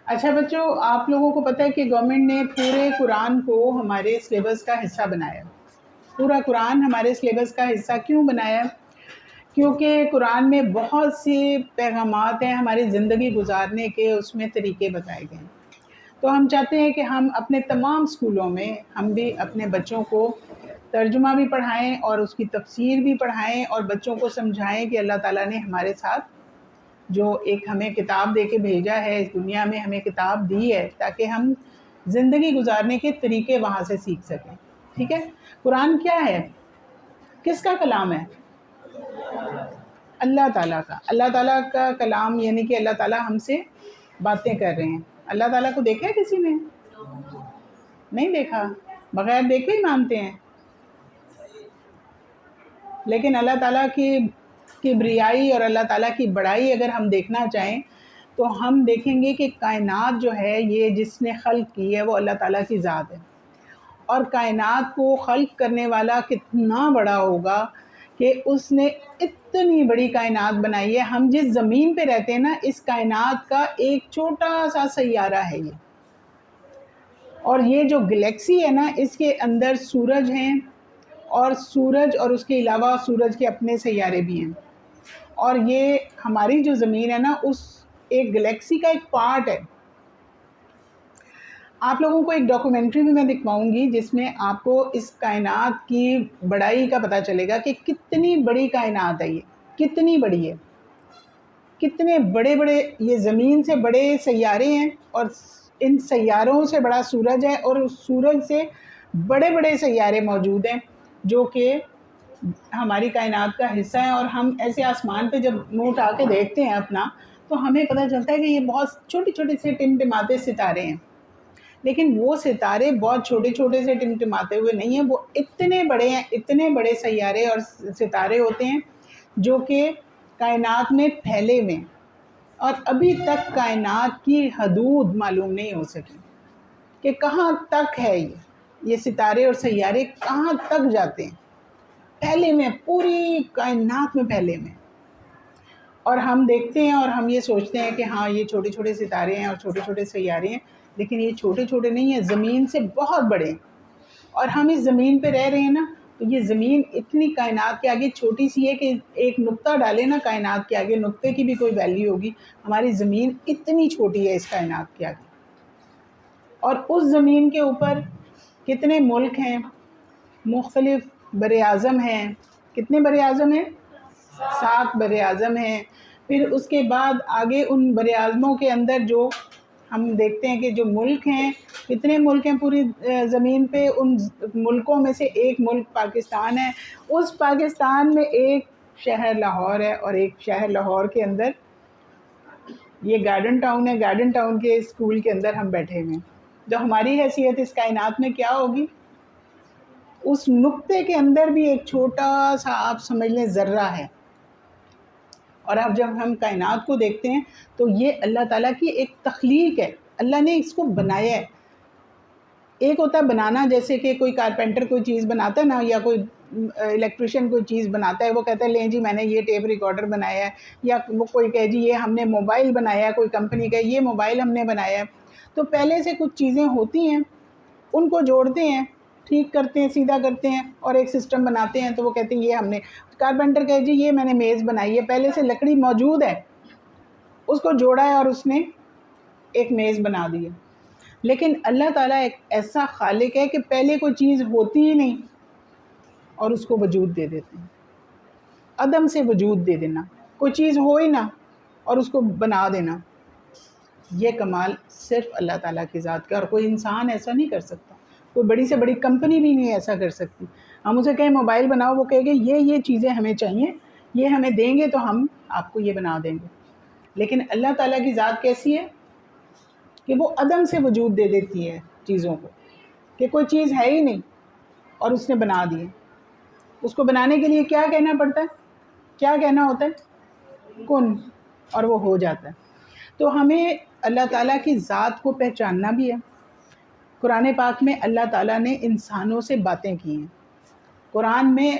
اچھا بچوں، آپ لوگوں کو پتہ ہے کہ گورنمنٹ نے پورے قرآن کو ہمارے سلیبس کا حصہ بنایا. پورا قرآن ہمارے سلیبس کا حصہ کیوں بنایا؟ کیونکہ قرآن میں بہت سی پیغامات ہیں ہماری زندگی گزارنے کے، اس میں طریقے بتائے گئے ہیں. تو ہم چاہتے ہیں کہ ہم اپنے تمام اسکولوں میں ہم بھی اپنے بچوں کو ترجمہ بھی پڑھائیں اور اس کی تفسیر بھی پڑھائیں اور بچوں کو سمجھائیں کہ اللہ تعالیٰ نے ہمارے ساتھ جو ایک ہمیں کتاب دے کے بھیجا ہے، اس دنیا میں ہمیں کتاب دی ہے تاکہ ہم زندگی گزارنے کے طریقے وہاں سے سیکھ سکیں. ٹھیک ہے؟ قرآن کیا ہے؟ کس کا کلام ہے؟ اللہ تعالیٰ کا. اللہ تعالیٰ کا کلام یعنی کہ اللہ تعالیٰ ہم سے باتیں کر رہے ہیں. اللہ تعالیٰ کو دیکھا ہے کسی نے؟ نہیں دیکھا، بغیر دیکھے ہی مانتے ہیں. لیکن اللہ تعالیٰ کی کبریائی اور اللہ تعالیٰ کی بڑائی اگر ہم دیکھنا چاہیں تو ہم دیکھیں گے کہ کائنات جو ہے یہ جس نے خلق کی ہے وہ اللہ تعالیٰ کی ذات ہے. اور کائنات کو خلق کرنے والا کتنا بڑا ہوگا کہ اس نے اتنی بڑی کائنات بنائی ہے. ہم جس زمین پہ رہتے ہیں نا، اس کائنات کا ایک چھوٹا سا سیارہ ہے یہ. اور یہ جو گلیکسی ہے نا، اس کے اندر سورج ہیں اور سورج اور اس کے علاوہ سورج کے اپنے سیارے بھی ہیں. اور یہ ہماری جو زمین ہے نا، اس ایک گلیکسی کا ایک پارٹ ہے. آپ لوگوں کو ایک ڈاکومنٹری بھی میں دکھواؤں گی جس میں آپ کو اس کائنات کی بڑائی کا پتہ چلے گا کہ کتنی بڑی کائنات ہے یہ، کتنی بڑی ہے. کتنے بڑے بڑے یہ زمین سے بڑے سیارے ہیں اور ان سیاروں سے بڑا سورج ہے اور اس سورج سے بڑے بڑے سیارے موجود ہیں جو کہ ہماری کائنات کا حصہ ہیں. اور ہم ایسے آسمان پہ جب منہ اٹھا کے دیکھتے ہیں اپنا تو ہمیں پتہ چلتا ہے کہ یہ بہت چھوٹے چھوٹے سے ٹمٹماتے ستارے ہیں. لیکن وہ ستارے بہت چھوٹے چھوٹے سے ٹمٹماتے ہوئے نہیں ہیں، وہ اتنے بڑے ہیں. اتنے بڑے سیارے اور ستارے ہوتے ہیں جو کہ کائنات میں پھیلے ہوئے ہیں اور ابھی تک کائنات کی حدود معلوم نہیں ہو سکی کہ کہاں تک ہے یہ ستارے اور سیارے کہاں تک جاتے ہیں. پھیلے ہوئے ہیں، پوری کائنات میں پھیلے ہوئے ہیں. اور ہم دیکھتے ہیں اور ہم یہ سوچتے ہیں کہ ہاں یہ چھوٹے چھوٹے ستارے ہیں اور چھوٹے چھوٹے سیارے ہیں، لیکن یہ چھوٹے چھوٹے نہیں ہیں، زمین سے بہت بڑے ہیں. اور ہم اس زمین پہ رہ رہے ہیں نا، تو یہ زمین اتنی کائنات کے آگے چھوٹی سی ہے کہ ایک نقطہ ڈالے نا کائنات کے آگے، نقطے کی بھی کوئی ویلیو ہوگی. ہماری زمین اتنی چھوٹی ہے اس کائنات کے آگے. اور اس زمین کے اوپر کتنے ملک ہیں، مختلف بر اعظم ہیں. کتنے بر اعظم ہیں؟ 7 بر اعظم ہیں. پھر اس کے بعد آگے ان بر اعظموں کے اندر جو ہم دیکھتے ہیں کہ جو ملک ہیں، کتنے ملک ہیں پوری زمین پہ. ان ملکوں میں سے ایک ملک پاکستان ہے. اس پاکستان میں ایک شہر لاہور ہے اور ایک شہر لاہور کے اندر یہ گارڈن ٹاؤن ہے. گارڈن ٹاؤن کے اسکول کے اندر ہم بیٹھے ہوئے ہیں. جو ہماری حیثیت اس کائنات میں کیا ہوگی؟ اس نقطے کے اندر بھی ایک چھوٹا سا آپ سمجھ لیں ذرہ ہے. اور اب جب ہم کائنات کو دیکھتے ہیں تو یہ اللہ تعالیٰ کی ایک تخلیق ہے. اللہ نے اس کو بنایا ہے. ایک ہوتا ہے بنانا، جیسے کہ کوئی کارپینٹر کوئی چیز بناتا ہے نا، یا کوئی الیکٹریشین کوئی چیز بناتا ہے، وہ کہتا ہے لیں جی میں نے یہ ٹیپ ریکارڈر بنایا ہے. یا وہ کوئی کہے جی یہ ہم نے موبائل بنایا ہے، کوئی کمپنی کا یہ موبائل ہم نے بنایا ہے. تو پہلے سے کچھ چیزیں ہوتی ہیں، ان کو جوڑتے ہیں، ٹھیک کرتے ہیں، سیدھا کرتے ہیں اور ایک سسٹم بناتے ہیں. تو وہ کہتے ہیں یہ ہم نے. کارپینٹر کہے جی یہ میں نے میز بنائی ہے، پہلے سے لکڑی موجود ہے، اس کو جوڑا ہے اور اس نے ایک میز بنا دی ہے. لیکن اللہ تعالیٰ ایک ایسا خالق ہے کہ پہلے کوئی چیز ہوتی ہی نہیں اور اس کو وجود دے دیتے ہیں. عدم سے وجود دے دینا، کوئی چیز ہو ہی نہ اور اس کو بنا دینا. یہ کمال صرف اللہ تعالیٰ کی ذات کا، اور کوئی انسان ایسا نہیں کر سکتا. کوئی بڑی سے بڑی کمپنی بھی نہیں ایسا کر سکتی. ہم اسے کہیں موبائل بناؤ، وہ کہے گے یہ چیزیں ہمیں چاہیے، یہ ہمیں دیں گے تو ہم آپ کو یہ بنا دیں گے. لیکن اللہ تعالیٰ کی ذات کیسی ہے کہ وہ عدم سے وجود دے دیتی ہے چیزوں کو، کہ کوئی چیز ہے ہی نہیں اور اس نے بنا دی ہے. اس کو بنانے کے لیے کیا کہنا پڑتا ہے؟ کیا کہنا ہوتا ہے؟ کن، اور وہ ہو جاتا ہے. تو ہمیں اللہ تعالیٰ کی ذات کو پہچاننا بھی ہے. قرآن پاک میں اللہ تعالیٰ نے انسانوں سے باتیں کی ہیں. قرآن میں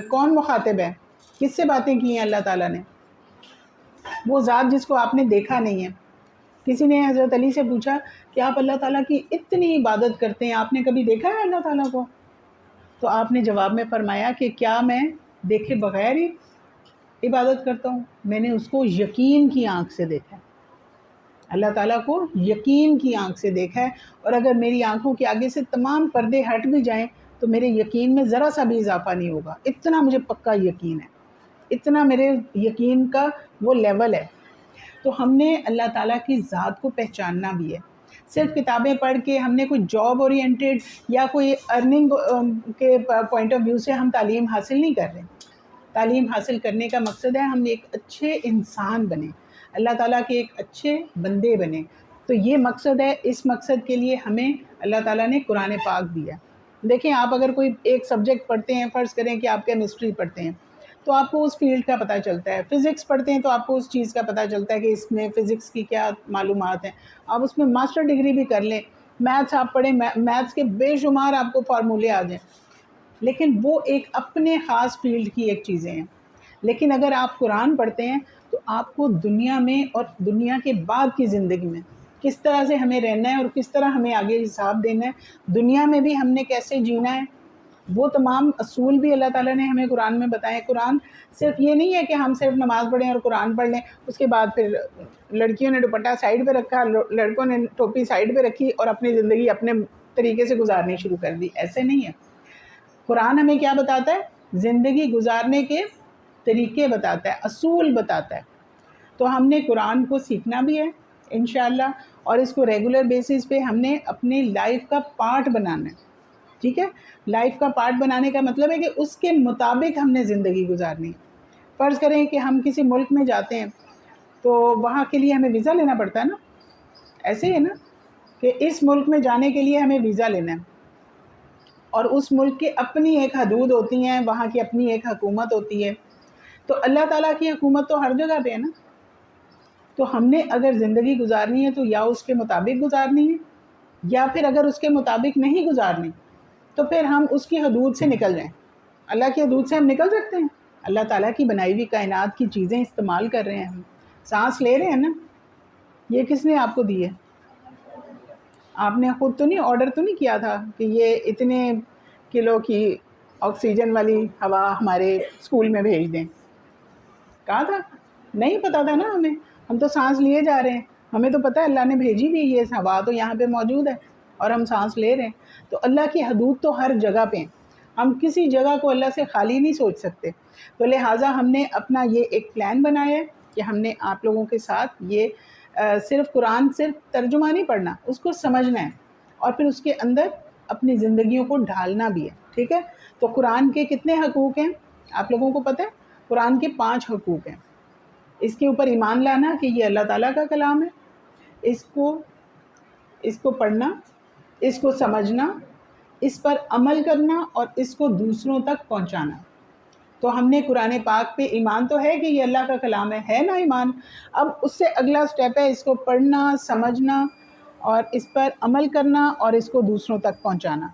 کون مخاطب ہے؟ کس سے باتیں کی ہیں اللہ تعالیٰ نے؟ وہ ذات جس کو آپ نے دیکھا نہیں ہے. کسی نے حضرت علی سے پوچھا کہ آپ اللہ تعالیٰ کی اتنی عبادت کرتے ہیں، آپ نے کبھی دیکھا ہے اللہ تعالیٰ کو؟ تو آپ نے جواب میں فرمایا کہ کیا میں دیکھے بغیر ہی عبادت کرتا ہوں؟ میں نے اس کو یقین کی آنکھ سے دیکھا ہے، اللہ تعالیٰ کو یقین کی آنکھ سے دیکھا ہے، اور اگر میری آنکھوں کے آگے سے تمام پردے ہٹ بھی جائیں تو میرے یقین میں ذرا سا بھی اضافہ نہیں ہوگا، اتنا مجھے پکا یقین ہے، اتنا میرے یقین کا وہ لیول ہے۔ تو ہم نے اللہ تعالیٰ کی ذات کو پہچاننا بھی ہے۔ صرف کتابیں پڑھ کے ہم نے کوئی جاب اورینٹیڈ یا کوئی ارننگ کے پوائنٹ آف ویو سے ہم تعلیم حاصل نہیں کر رہے۔ تعلیم حاصل کرنے کا مقصد ہے ہم ایک اچھے انسان بنیں، اللہ تعالیٰ کے ایک اچھے بندے بنیں۔ تو یہ مقصد ہے، اس مقصد کے لیے ہمیں اللہ تعالیٰ نے قرآن پاک دیا۔ دیکھیں، آپ اگر کوئی ایک سبجیکٹ پڑھتے ہیں، فرض کریں کہ آپ کیمسٹری پڑھتے ہیں تو آپ کو اس فیلڈ کا پتہ چلتا ہے، فزکس پڑھتے ہیں تو آپ کو اس چیز کا پتہ چلتا ہے کہ اس میں فزکس کی کیا معلومات ہیں، آپ اس میں ماسٹر ڈگری بھی کر لیں، میتھس آپ پڑھیں، میتھس کے بے شمار آپ کو فارمولے آ جائیں، لیکن وہ ایک اپنے خاص فیلڈ کی ایک چیزیں ہیں۔ لیکن اگر آپ قرآن پڑھتے ہیں تو آپ کو دنیا میں اور دنیا کے بعد کی زندگی میں کس طرح سے ہمیں رہنا ہے اور کس طرح ہمیں آگے حساب دینا ہے، دنیا میں بھی ہم نے کیسے جینا ہے، وہ تمام اصول بھی اللہ تعالیٰ نے ہمیں قرآن میں بتائے۔ قرآن صرف یہ نہیں ہے کہ ہم صرف نماز پڑھیں اور قرآن پڑھ لیں، اس کے بعد پھر لڑکیوں نے دوپٹہ سائیڈ پہ رکھا، لڑکوں نے ٹوپی سائیڈ پہ رکھی اور اپنی زندگی اپنے طریقے سے گزارنی شروع کر دی، ایسے نہیں ہے۔ قرآن ہمیں کیا بتاتا ہے؟ زندگی گزارنے کے طریقے بتاتا ہے، اصول بتاتا ہے۔ تو ہم نے قرآن کو سیکھنا بھی ہے انشاءاللہ، اور اس کو ریگولر بیسس پہ ہم نے اپنی لائف کا پارٹ بنانا ہے، ٹھیک ہے؟ لائف کا پارٹ بنانے کا مطلب ہے کہ اس کے مطابق ہم نے زندگی گزارنی ہے۔ فرض کریں کہ ہم کسی ملک میں جاتے ہیں تو وہاں کے لیے ہمیں ویزا لینا پڑتا ہے نا، ایسے ہی ہے نا کہ اس ملک میں جانے کے لیے ہمیں ویزا لینا ہے، اور اس ملک کی اپنی ایک حدود ہوتی ہیں، وہاں کی اپنی ایک حکومت ہوتی ہے۔ تو اللہ تعالیٰ کی حکومت تو ہر جگہ پہ ہے نا، تو ہم نے اگر زندگی گزارنی ہے تو یا اس کے مطابق گزارنی ہے، یا پھر اگر اس کے مطابق نہیں گزارنی تو پھر ہم اس کی حدود سے نکل جائیں۔ اللہ کی حدود سے ہم نکل سکتے ہیں؟ اللہ تعالیٰ کی بنائی ہوئی کائنات کی چیزیں استعمال کر رہے ہیں، ہم سانس لے رہے ہیں نا، یہ کس نے آپ کو دی ہے؟ آپ نے خود تو نہیں آرڈر تو نہیں کیا تھا کہ یہ اتنے کلو کی آکسیجن والی ہوا ہمارے اسکول میں بھیج دیں؟ کہا تھا؟ نہیں پتہ تھا نا ہمیں، ہم تو سانس لیے جا رہے ہیں، ہمیں تو پتہ ہے اللہ نے بھیجی بھی، یہ ہوا تو یہاں پہ موجود ہے اور ہم سانس لے رہے ہیں۔ تو اللہ کی حدود تو ہر جگہ پہ ہیں، ہم کسی جگہ کو اللہ سے خالی نہیں سوچ سکتے۔ تو لہٰذا ہم نے اپنا یہ ایک پلان بنایا ہے کہ ہم نے آپ لوگوں کے ساتھ یہ صرف قرآن صرف ترجمہ نہیں پڑھنا، اس کو سمجھنا ہے اور پھر اس کے اندر اپنی زندگیوں کو ڈھالنا بھی ہے، ٹھیک ہے؟ تو قرآن کے کتنے حقوق ہیں آپ لوگوں کو پتہ ہے؟ قرآن کے 5 حقوق ہیں۔ اس کے اوپر ایمان لانا کہ یہ اللہ تعالیٰ کا کلام ہے، اس کو پڑھنا، اس کو سمجھنا، اس پر عمل کرنا اور اس کو دوسروں تک پہنچانا۔ تو ہم نے قرآن پاک پہ ایمان تو ہے کہ یہ اللہ کا کلام ہے نا ایمان، اب اس سے اگلا سٹیپ ہے اس کو پڑھنا، سمجھنا اور اس پر عمل کرنا اور اس کو دوسروں تک پہنچانا۔